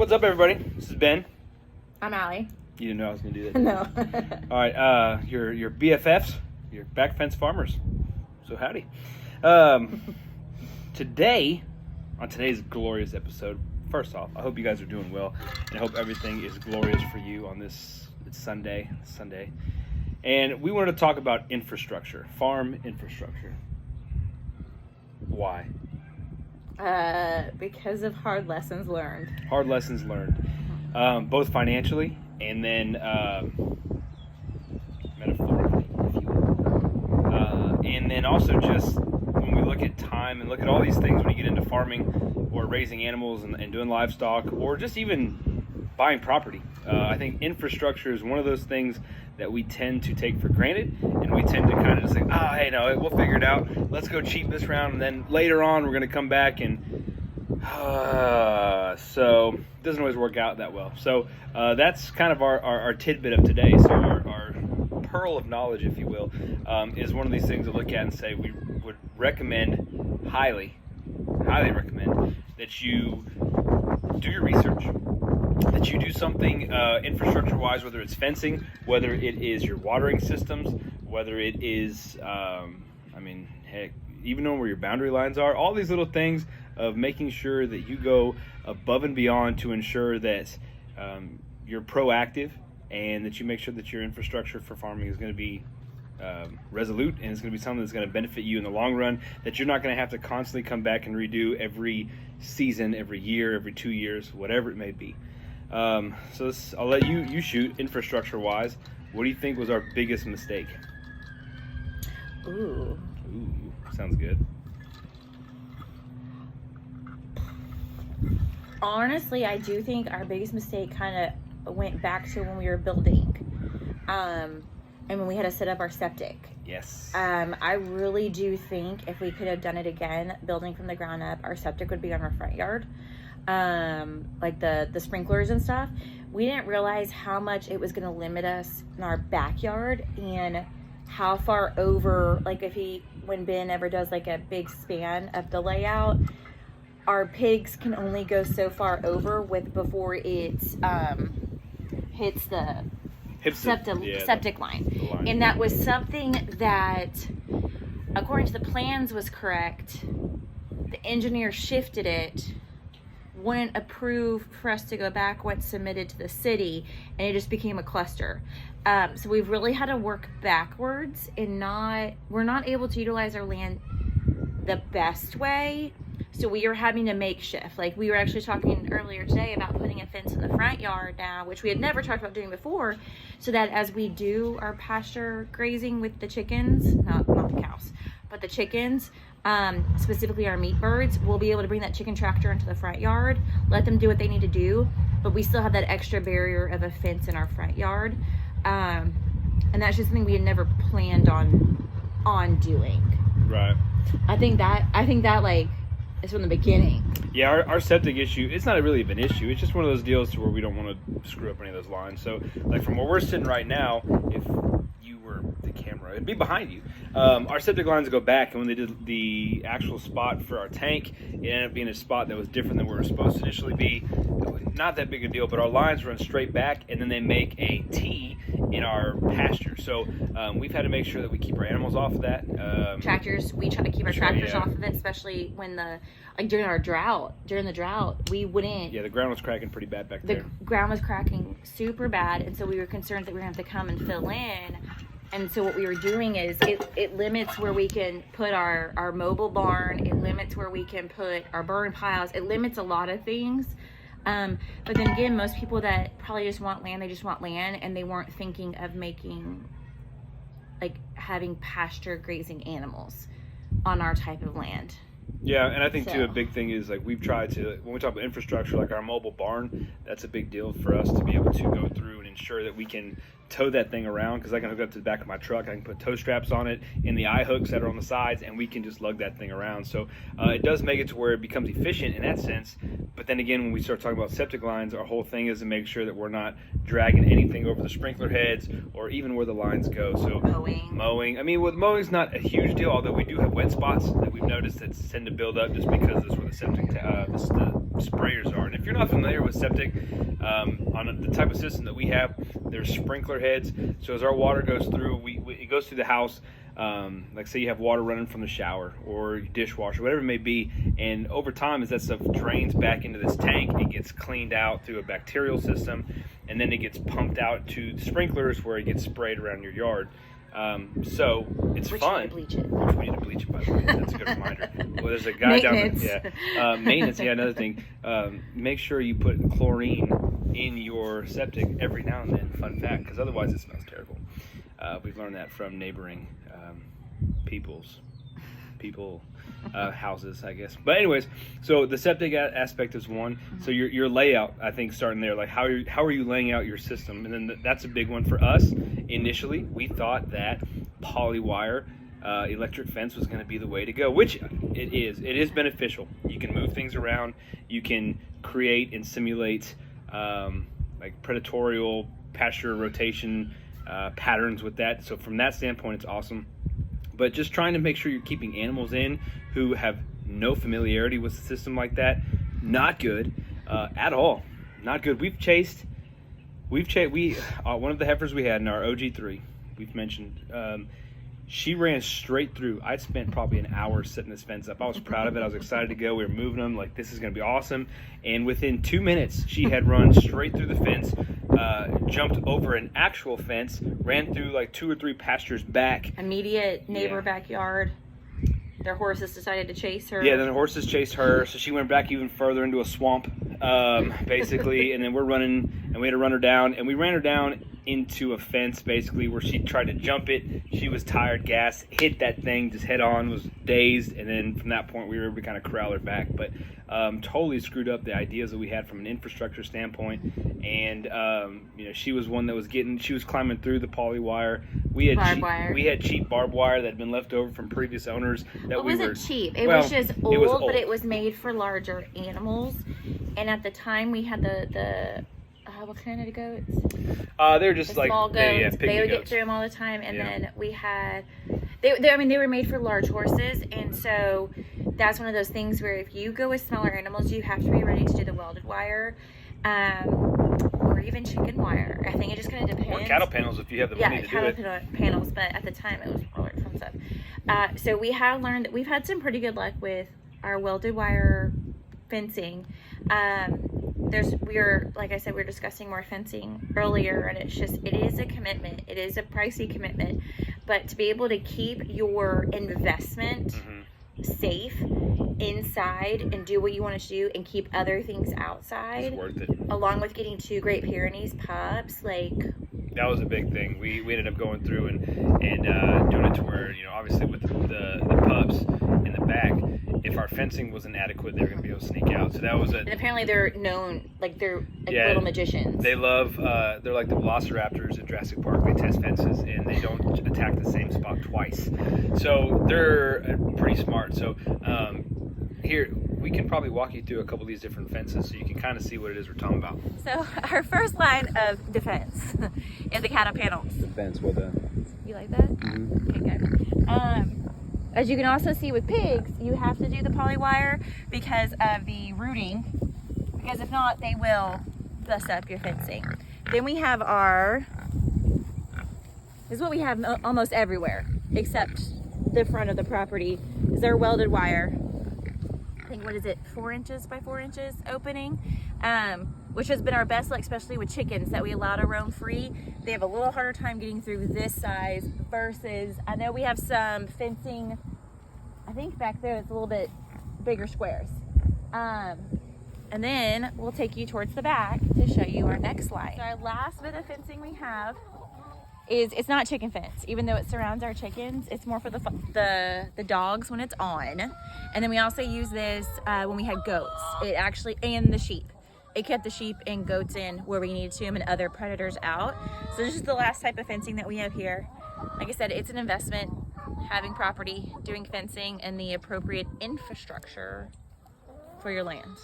What's up, everybody? This is Ben. I'm Allie. You didn't know I was going to do that? No. All right, your BFFs, your back fence farmers. So howdy. Today, on today's glorious episode, first off, I hope you guys are doing well, and I hope everything is glorious for you on this Sunday. And we wanted to talk about infrastructure, farm infrastructure. Why? Because of hard lessons learned. Hard lessons learned, both financially and then metaphorically, if you will. And then also just when we look at time and look at all these things when you get into farming or raising animals and doing livestock or just even buying property. I think infrastructure is one of those things that we tend to take for granted, and we tend to kind of just think, hey, no, we'll figure it out. Let's go cheap this round, and then later on we're going to come back, and so it doesn't always work out that well. So that's kind of our tidbit of today. So our pearl of knowledge, if you will, is one of these things to look at and say we would recommend, highly recommend, that you do your research, that you do something infrastructure-wise, whether it's fencing, whether it is your watering systems, whether it is, heck, even knowing where your boundary lines are, all these little things of making sure that you go above and beyond to ensure that you're proactive and that you make sure that your infrastructure for farming is going to be resolute, and it's going to be something that's going to benefit you in the long run, that you're not going to have to constantly come back and redo every season, every year, every 2 years, whatever it may be. I'll let you shoot infrastructure wise. What do you think was our biggest mistake? Ooh, sounds good. Honestly, I do think our biggest mistake kind of went back to when we were building, and when we had to set up our septic. Yes. I really do think if we could have done it again, building from the ground up, our septic would be on our front yard. Like the sprinklers and stuff. We didn't realize how much it was going to limit us in our backyard and how far over, like when Ben ever does like a big span of the layout, our pigs can only go so far over before it hits the septic line. And that was something that, according to the plans, was correct. The engineer shifted it, wouldn't approve for us to go back once submitted to the city, and it just became a cluster. So we've really had to work backwards, and we're not able to utilize our land the best way. So we are having to make shift. Like we were actually talking earlier today about putting a fence in the front yard now, which we had never talked about doing before, so that as we do our pasture grazing with the chickens, not the cows, but the chickens, specifically our meat birds, we'll be able to bring that chicken tractor into the front yard, let them do what they need to do, but we still have that extra barrier of a fence in our front yard. And that's just something we had never planned on doing. Right. I think that like is from the beginning. Yeah, our septic issue, it's not really an issue. It's just one of those deals to where we don't want to screw up any of those lines. So, like from where we're sitting right now, if you were the camera, it'd be behind you. Our septic lines go back, and when they did the actual spot for our tank, it ended up being a spot that was different than where it was supposed to initially be. Not that big a deal, but our lines run straight back, and then they make a T in our pasture. So we've had to make sure that we keep our animals off of that. Tractors, we try to keep our tractors off of it, especially when during the drought, we wouldn't. Yeah, the ground was cracking pretty bad back there. The ground was cracking super bad, and so we were concerned that we were going to have to come and fill in. And so what we were doing is it limits where we can put our mobile barn. It limits where we can put our burn piles. It limits a lot of things. But then again, most people that probably just want land, they just want land, and they weren't thinking of having pasture grazing animals on our type of land. Yeah, and I think too a big thing is like we've tried to, when we talk about infrastructure, like our mobile barn, that's a big deal for us to be able to go through and ensure that we can tow that thing around, because I can hook up to the back of my truck, I can put tow straps on it and the eye hooks that are on the sides, and we can just lug that thing around. So it does make it to where it becomes efficient in that sense. But then again, when we start talking about septic lines, our whole thing is to make sure that we're not dragging anything over the sprinkler heads or even where the lines go. So mowing. I mean, with mowing's not a huge deal, although we do have wet spots that we've noticed that tend to build up just because that's where the septic the sprayers are. And if you're not familiar with septic, on the type of system that we have, there's sprinkler heads. So as our water goes through, it goes through the house. Like say you have water running from the shower or dishwasher, whatever it may be, and over time as that stuff drains back into this tank, it gets cleaned out through a bacterial system, and then it gets pumped out to the sprinklers where it gets sprayed around your yard. So it's fun. We need to bleach it. Which we need to bleach it, by the way. That's a good reminder. Well, there's a guy down there. Yeah. Maintenance. Yeah, another thing. Make sure you put chlorine in your septic every now and then. Fun fact, because otherwise it smells terrible. We've learned that from neighboring houses, I guess. But anyways, so the septic aspect is one. So your layout, I think, starting there, like how are you laying out your system, and then that's a big one for us. Initially, we thought that polywire electric fence was going to be the way to go, which it is. It is beneficial. You can move things around. You can create and simulate like predatorial pasture rotation patterns with that. So from that standpoint, it's awesome. But just trying to make sure you're keeping animals in who have no familiarity with a system like that, not good at all. Not good. We've chased one of the heifers we had in our OG3, we've mentioned, she ran straight through. I'd spent probably an hour setting this fence up. I was proud of it. I was excited to go. We were moving them like this is going to be awesome. And within 2 minutes, she had run straight through the fence, jumped over an actual fence, ran through like 2 or 3 pastures back. Immediate neighbor backyard. Their horses decided to chase her. Yeah, then the horses chased her, so she went back even further into a swamp, basically. And then we're running, and we had to run her down, and we ran her down into a fence, basically, where she tried to jump it. She was tired, gassed, hit that thing just head on, was dazed, and then from that point we were able to kind of corral her back. But totally screwed up the ideas that we had from an infrastructure standpoint. And she was one that was climbing through the poly wire. We had cheap barbed wire that had been left over from previous owners. It wasn't cheap. It was just old, but it was made for larger animals. And at the time, we had the what kind of goats? They're just like small goats. They would goats. get through them all the time. And then we had, they were made for large horses, and so that's one of those things where if you go with smaller animals, you have to be ready to do the welded wire, or even chicken wire. I think it just kind of depends. Or cattle panels if you have the money to do it. Yeah, cattle panels, but at the time it was more expensive. So we have learned that we've had some pretty good luck with our welded wire fencing. Like I said, we were discussing more fencing earlier, and it is a commitment. It is a pricey commitment, but to be able to keep your investment safe inside and do what you want to do and keep other things outside, it's worth it. Along with getting 2 Great Pyrenees pups, that was a big thing. We ended up going through and doing it to where, obviously with the pups in the back, if our fencing wasn't adequate, they were going to be able to sneak out. So that was and apparently they're known, they're little magicians. They love, they're like the velociraptors in Jurassic Park. They test fences and they don't attack the same spot twice. So they're pretty smart. So here, we can probably walk you through a couple of these different fences so you can kind of see what it is we're talking about. So our first line of defense is the cattle panels. Defense, well done. You like that? Mm-hmm. Okay, good. As you can also see with pigs, you have to do the poly wire because of the rooting, because if not, they will bust up your fencing. Then we have this is what we have almost everywhere, except the front of the property, is our welded wire. I think, 4 inches by 4 inches opening, which has been our best luck, especially with chickens that we allow to roam free. They have a little harder time getting through this size versus, I know we have some fencing, I think back there it's a little bit bigger squares. And then we'll take you towards the back to show you our next line. So our last bit of fencing we have it's not chicken fence, even though it surrounds our chickens. It's more for the dogs when it's on. And then we also use this when we had goats. And the sheep. It kept the sheep and goats in where we needed to them and other predators out. So this is the last type of fencing that we have here. Like I said, it's an investment, having property, doing fencing, and the appropriate infrastructure for your land.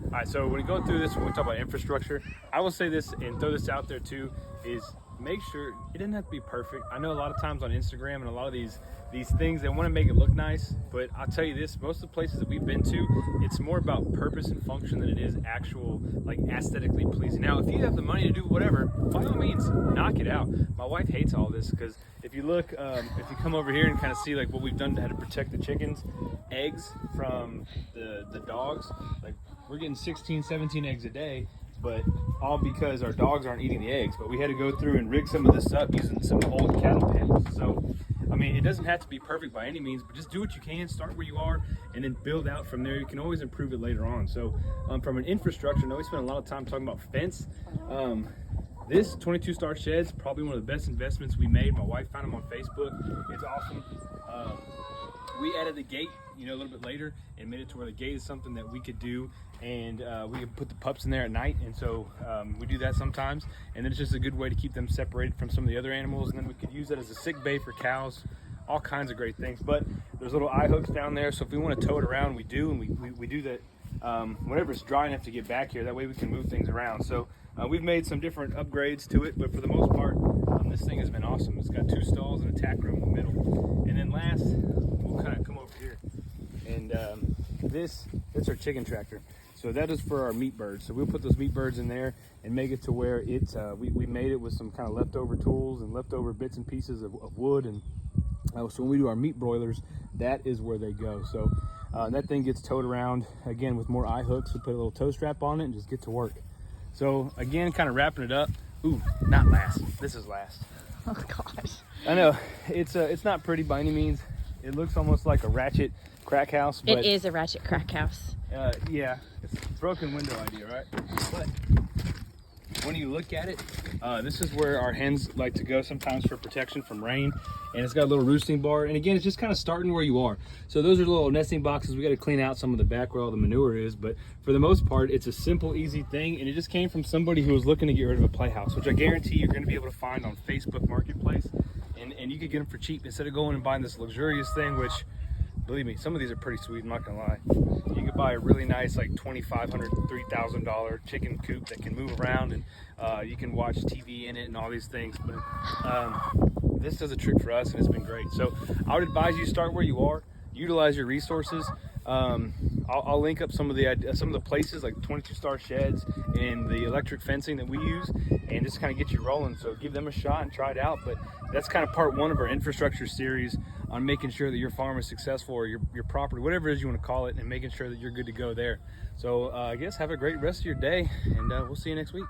All right, so when we go through this, when we talk about infrastructure, I will say this and throw this out there too, is make sure it doesn't have to be perfect. I know a lot of times on Instagram and a lot of these things, they want to make it look nice, but I'll tell you this, most of the places that we've been to, it's more about purpose and function than it is actual, like, aesthetically pleasing. Now, if you have the money to do whatever, by all means, knock it out. My wife hates all this, because if you look, if you come over here and kind of see like what we've done to how to protect the chickens, eggs from the dogs, like we're getting 16, 17 eggs a day, but all because our dogs aren't eating the eggs. But we had to go through and rig some of this up using some old cattle pens. So, I mean, it doesn't have to be perfect by any means, but just do what you can, start where you are, and then build out from there. You can always improve it later on. So, from an infrastructure, I know we spent a lot of time talking about fence. This 22 star shed's probably one of the best investments we made. My wife found them on Facebook. It's awesome. We added the gate, a little bit later, and made it to where the gate is something that we could do, and we could put the pups in there at night, and so we do that sometimes, and then it's just a good way to keep them separated from some of the other animals, and then we could use it as a sick bay for cows, all kinds of great things. But there's little eye hooks down there, so if we want to tow it around, we do, and we do that whenever it's dry enough to get back here. That way we can move things around. So we've made some different upgrades to it, but for the most part, this thing has been awesome. It's got 2 stalls and a tack room in the middle. And then last, we'll kind of come over here, and that's our chicken tractor. So that is for our meat birds. So we'll put those meat birds in there and make it to where it's we made it with some kind of leftover tools and leftover bits and pieces of wood, and so when we do our meat broilers, that is where they go. So that thing gets towed around again with more eye hooks. We put a little tow strap on it and just get to work. So again, kind of wrapping it up. Ooh, not last. This is last. Oh gosh. I know it's not pretty by any means. It looks almost like a ratchet crack house. But, it is a ratchet crack house. Yeah, it's a broken window idea, right? But when you look at it, this is where our hens like to go sometimes for protection from rain, and it's got a little roosting bar, and again, it's just kind of starting where you are. So those are little nesting boxes. We got to clean out some of the back where all the manure is, but for the most part, it's a simple, easy thing, and it just came from somebody who was looking to get rid of a playhouse, which I guarantee you're going to be able to find on Facebook Marketplace, and you could get them for cheap instead of going and buying this luxurious thing, which, believe me, some of these are pretty sweet, I'm not gonna lie. You could buy a really nice, like $2,500, $3,000 chicken coop that can move around, and you can watch TV in it and all these things. But this does a trick for us, and it's been great. So I would advise you start where you are, utilize your resources. I'll link up some of the places like 22 star sheds and the electric fencing that we use, and just kind of get you rolling. So give them a shot and try it out. But that's kind of part 1 of our infrastructure series on making sure that your farm is successful, or your property, whatever it is you want to call it, and making sure that you're good to go there. So I guess have a great rest of your day, and we'll see you next week.